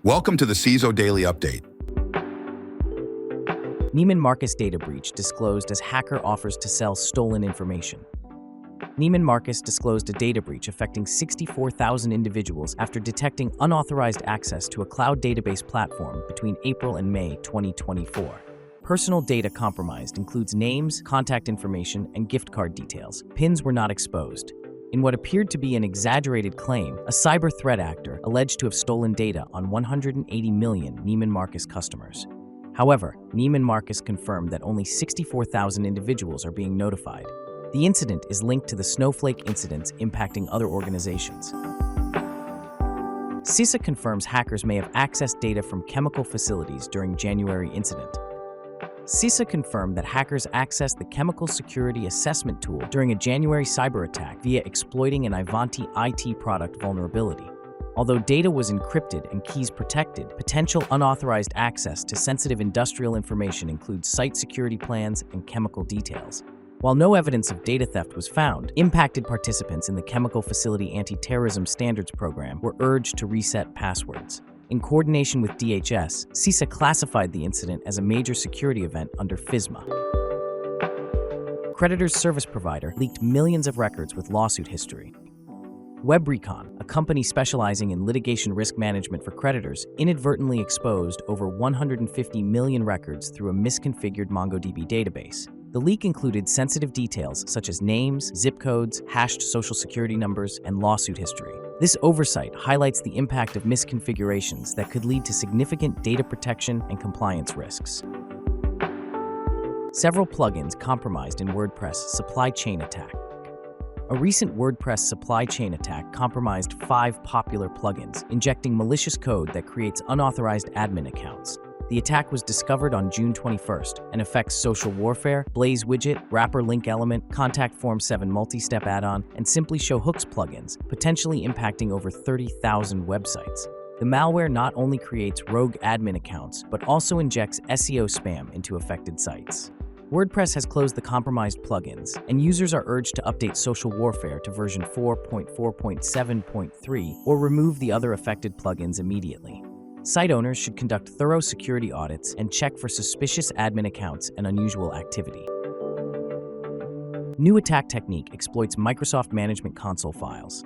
Welcome to the CISO Daily Update. Neiman Marcus data breach disclosed as hacker offers to sell stolen information. Neiman Marcus disclosed a data breach affecting 64,000 individuals after detecting unauthorized access to a cloud database platform between April and May 2024. Personal data compromised includes names, contact information, and gift card details. PINs were not exposed. In what appeared to be an exaggerated claim, a cyber threat actor alleged to have stolen data on 180 million Neiman Marcus customers. However, Neiman Marcus confirmed that only 64,000 individuals are being notified. The incident is linked to the snowflake incidents impacting other organizations. CISA confirms hackers may have accessed data from chemical facilities during January incident. CISA confirmed that hackers accessed the Chemical Security Assessment tool during a January cyber attack via exploiting an Ivanti IT product vulnerability. Although data was encrypted and keys protected, potential unauthorized access to sensitive industrial information includes site security plans and chemical details. While no evidence of data theft was found, impacted participants in the Chemical Facility Anti-Terrorism Standards Program were urged to reset passwords. In coordination with DHS, CISA classified the incident as a major security event under FISMA. Creditors service provider leaked millions of records with lawsuit history. WebRecon, a company specializing in litigation risk management for creditors, inadvertently exposed over 150 million records through a misconfigured MongoDB database. The leak included sensitive details such as names, zip codes, hashed social security numbers, and lawsuit history. This oversight highlights the impact of misconfigurations that could lead to significant data protection and compliance risks. Several plugins compromised in WordPress supply chain attack. A recent WordPress supply chain attack compromised 5 popular plugins, injecting malicious code that creates unauthorized admin accounts. The attack was discovered on June 21st and affects Social Warfare, Blaze Widget, Wrapper Link Element, Contact Form 7 Multi-Step Add-on, and Simply Show Hooks plugins, potentially impacting over 30,000 websites. The malware not only creates rogue admin accounts, but also injects SEO spam into affected sites. WordPress has closed the compromised plugins, and users are urged to update Social Warfare to version 4.4.7.3 or remove the other affected plugins immediately. Site owners should conduct thorough security audits and check for suspicious admin accounts and unusual activity. New attack technique exploits Microsoft Management Console files.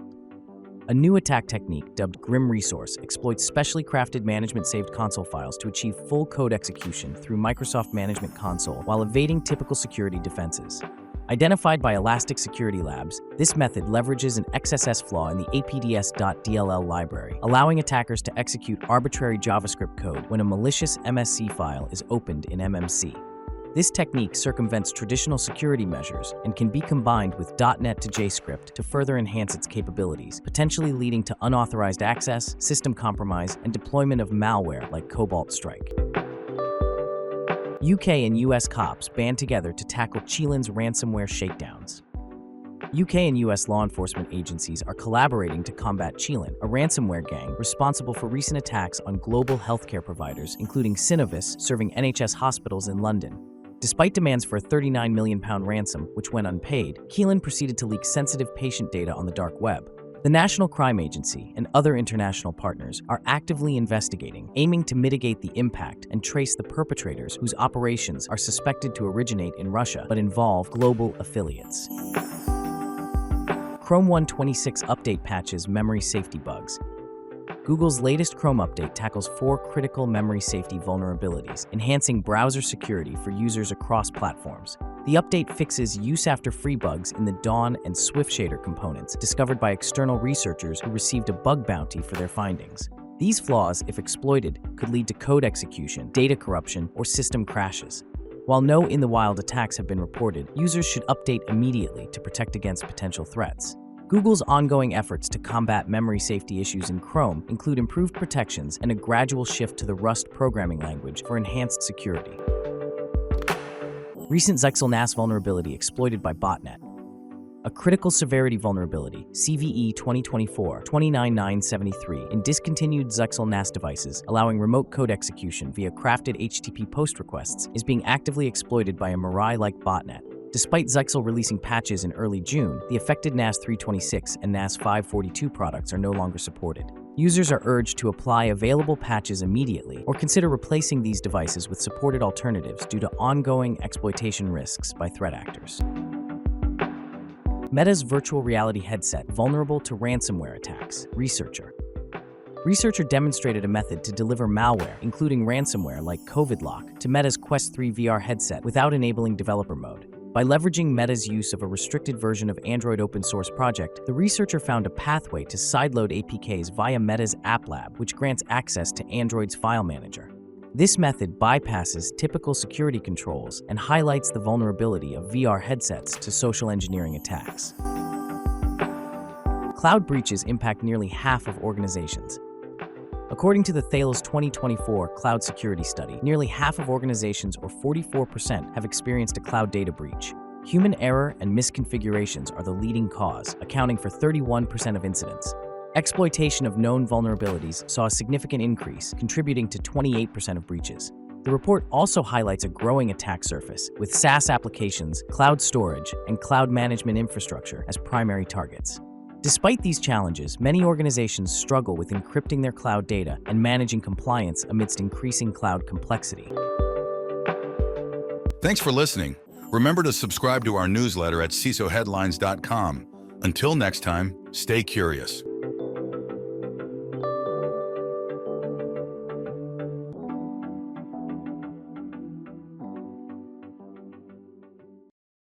A new attack technique, dubbed Grim Resource, exploits specially crafted management-saved console files to achieve full code execution through Microsoft Management Console while evading typical security defenses. Identified by Elastic Security Labs, this method leverages an XSS flaw in the apds.dll library, allowing attackers to execute arbitrary JavaScript code when a malicious MSC file is opened in MMC. This technique circumvents traditional security measures and can be combined with .NET to JavaScript to further enhance its capabilities, potentially leading to unauthorized access, system compromise, and deployment of malware like Cobalt Strike. UK and US cops band together to tackle Qilin's ransomware shakedowns. UK and US law enforcement agencies are collaborating to combat Qilin, a ransomware gang responsible for recent attacks on global healthcare providers, including Synovis, serving NHS hospitals in London. Despite demands for a £39 million ransom, which went unpaid, Qilin proceeded to leak sensitive patient data on the dark web. The National Crime Agency and other international partners are actively investigating, aiming to mitigate the impact and trace the perpetrators whose operations are suspected to originate in Russia but involve global affiliates. Chrome 1.26 update patches memory safety bugs. Google's latest Chrome update tackles 4 critical memory safety vulnerabilities, enhancing browser security for users across platforms. The update fixes use-after-free bugs in the Dawn and Swift shader components discovered by external researchers who received a bug bounty for their findings. These flaws, if exploited, could lead to code execution, data corruption, or system crashes. While no in-the-wild attacks have been reported, users should update immediately to protect against potential threats. Google's ongoing efforts to combat memory safety issues in Chrome include improved protections and a gradual shift to the Rust programming language for enhanced security. Recent Zyxel NAS vulnerability exploited by Botnet. A critical severity vulnerability, CVE 2024-29973, in discontinued Zyxel NAS devices, allowing remote code execution via crafted HTTP post requests, is being actively exploited by a Mirai-like botnet. Despite Zyxel releasing patches in early June, the affected NAS 326 and NAS 542 products are no longer supported. Users are urged to apply available patches immediately or consider replacing these devices with supported alternatives due to ongoing exploitation risks by threat actors. Meta's virtual reality headset vulnerable to ransomware attacks. Researcher demonstrated a method to deliver malware, including ransomware like COVID-Lock, to Meta's Quest 3 VR headset without enabling developer mode. By leveraging Meta's use of a restricted version of Android open source project, the researcher found a pathway to sideload APKs via Meta's App Lab, which grants access to Android's file manager. This method bypasses typical security controls and highlights the vulnerability of VR headsets to social engineering attacks. Cloud breaches impact nearly half of organizations. According to the Thales 2024 Cloud Security Study, nearly half of organizations, or 44%, have experienced a cloud data breach. Human error and misconfigurations are the leading cause, accounting for 31% of incidents. Exploitation of known vulnerabilities saw a significant increase, contributing to 28% of breaches. The report also highlights a growing attack surface, with SaaS applications, cloud storage, and cloud management infrastructure as primary targets. Despite these challenges, many organizations struggle with encrypting their cloud data and managing compliance amidst increasing cloud complexity. Thanks for listening. Remember to subscribe to our newsletter at CISOheadlines.com. Until next time, stay curious.